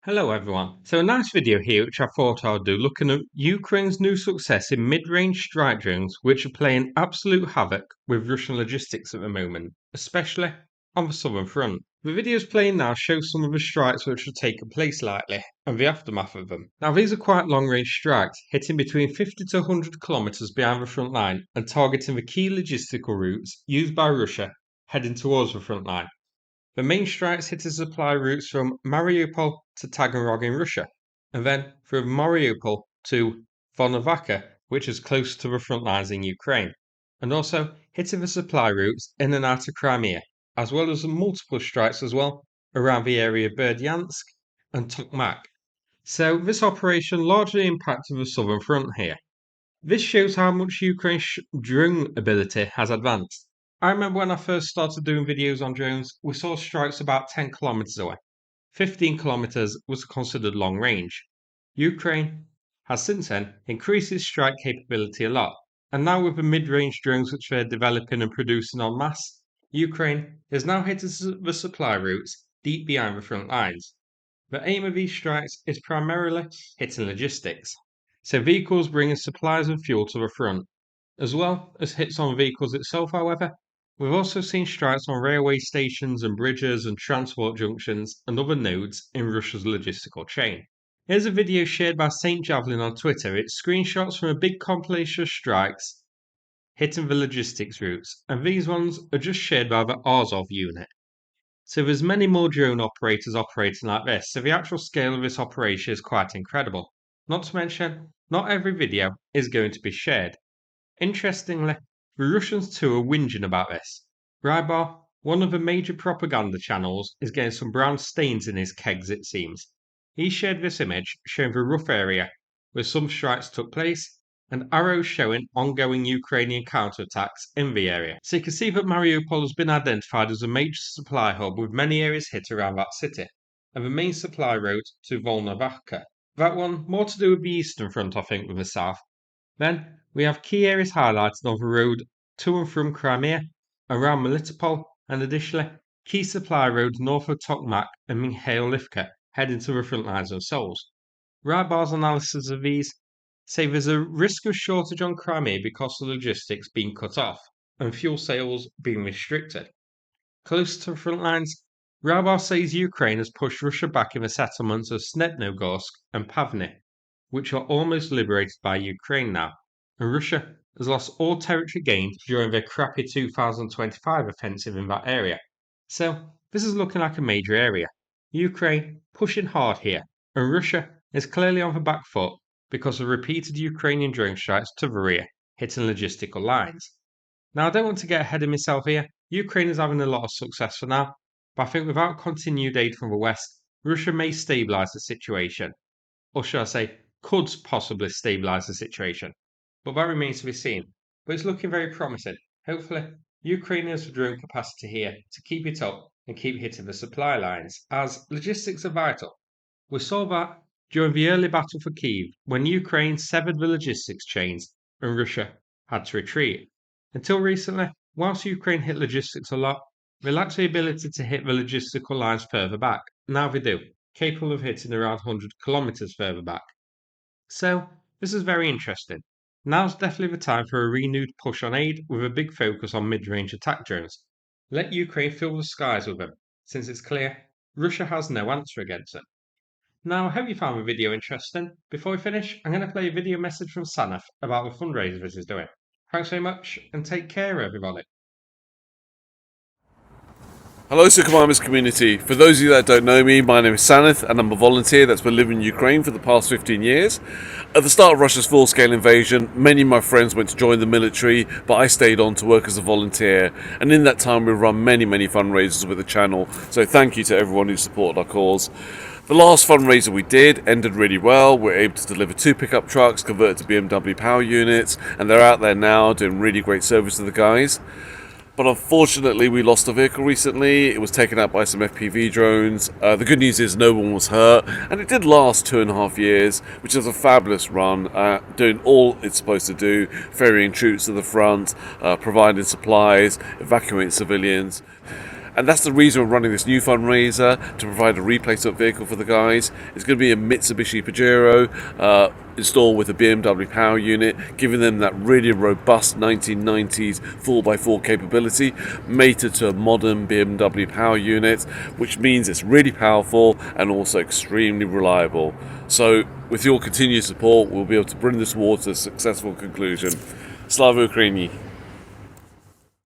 Hello everyone. So a nice video here which I thought I'd do looking at Ukraine's new success in mid-range strike drones which are playing absolute havoc with Russian logistics at the moment, especially on the southern front. The videos playing now show some of the strikes which have taken place lately and the aftermath of them. Now these are quite long-range strikes, hitting between 50 to 100 kilometers behind the front line and targeting the key logistical routes used by Russia heading towards the front line. The main strikes hit the supply routes from Mariupol to Taganrog in Russia, and then from Mariupol to Volnovakha, which is close to the front lines in Ukraine, and also hitting the supply routes in and out of Crimea, as well as multiple strikes as well around the area of Berdyansk and Tokmak. So this operation largely impacted the southern front here. This shows how much Ukraine's drone ability has advanced. I remember when I first started doing videos on drones, we saw strikes about 10 kilometers away. 15 kilometers was considered long range. Ukraine has since then increased its strike capability a lot, and now with the mid-range drones which they're developing and producing en masse, Ukraine is now hitting the supply routes deep behind the front lines. The aim of these strikes is primarily hitting logistics, so vehicles bringing supplies and fuel to the front, as well as hits on vehicles itself, however. We've also seen strikes on railway stations and bridges and transport junctions and other nodes in Russia's logistical chain. Here's a video shared by Saint Javelin on Twitter. It's screenshots from a big compilation of strikes hitting the logistics routes, and these ones are just shared by the Azov unit. So there's many more drone operators operating like this, so the actual scale of this operation is quite incredible. Not to mention, not every video is going to be shared. Interestingly, the Russians too are whinging about this. Rybar, one of the major propaganda channels, is getting some brown stains in his kegs it seems. He shared this image showing the rough area where some strikes took place and arrows showing ongoing Ukrainian counterattacks in the area. So you can see that Mariupol has been identified as a major supply hub with many areas hit around that city, and the main supply route to Volnovakha. That one more to do with the eastern front, I think, with the south. Then we have key areas highlighted on the road to and from Crimea, around Melitopol, and additionally, key supply roads north of Tokmak and Mikhailivka heading to the front lines themselves. Rybar's analysis of these say there's a risk of shortage on Crimea because of logistics being cut off and fuel sales being restricted. Close to the front lines, Rybar says Ukraine has pushed Russia back in the settlements of Snetnogorsk and Pavny, which are almost liberated by Ukraine now, and Russia has lost all territory gained during their crappy 2025 offensive in that area. So, this is looking like a major area. Ukraine pushing hard here, and Russia is clearly on the back foot because of repeated Ukrainian drone strikes to the rear, hitting logistical lines. Now, I don't want to get ahead of myself here. Ukraine is having a lot of success for now, but I think without continued aid from the West, Russia may stabilise the situation. Or should I say, could possibly stabilise the situation. But that remains to be seen. But it's looking very promising. Hopefully, Ukraine has the drone capacity here to keep it up and keep hitting the supply lines, as logistics are vital. We saw that during the early battle for Kiev, when Ukraine severed the logistics chains and Russia had to retreat. Until recently, whilst Ukraine hit logistics a lot, they lacked the ability to hit the logistical lines further back. Now they do, capable of hitting around 100 kilometers further back. So, this is very interesting. Now's definitely the time for a renewed push on aid with a big focus on mid-range attack drones. Let Ukraine fill the skies with them, since it's clear Russia has no answer against them. Now, I hope you found the video interesting. Before we finish, I'm going to play a video message from Saneth about the fundraiser this is doing. Thanks very much, and take care, everybody. Hello Sukhami's community. For those of you that don't know me, my name is Saneth and I'm a volunteer that's been living in Ukraine for the past 15 years. At the start of Russia's full-scale invasion, many of my friends went to join the military, but I stayed on to work as a volunteer, and in that time we've run many fundraisers with the channel, so thank you to everyone who supported our cause. The last fundraiser we did ended really well. We're able to deliver 2 pickup trucks converted to BMW power units, and they're out there now doing really great service to the guys. But unfortunately, we lost a vehicle recently. It was taken out by some FPV drones. The good news is no one was hurt, and it did last 2.5 years, which is a fabulous run, doing all it's supposed to do, ferrying troops to the front, providing supplies, evacuating civilians. And that's the reason we're running this new fundraiser, to provide a replacement vehicle for the guys. It's going to be a Mitsubishi Pajero installed with a BMW power unit, giving them that really robust 1990s 4x4 capability, mated to a modern BMW power unit, which means it's really powerful and also extremely reliable. So with your continued support, we'll be able to bring this war to a successful conclusion. Slava Ukraini!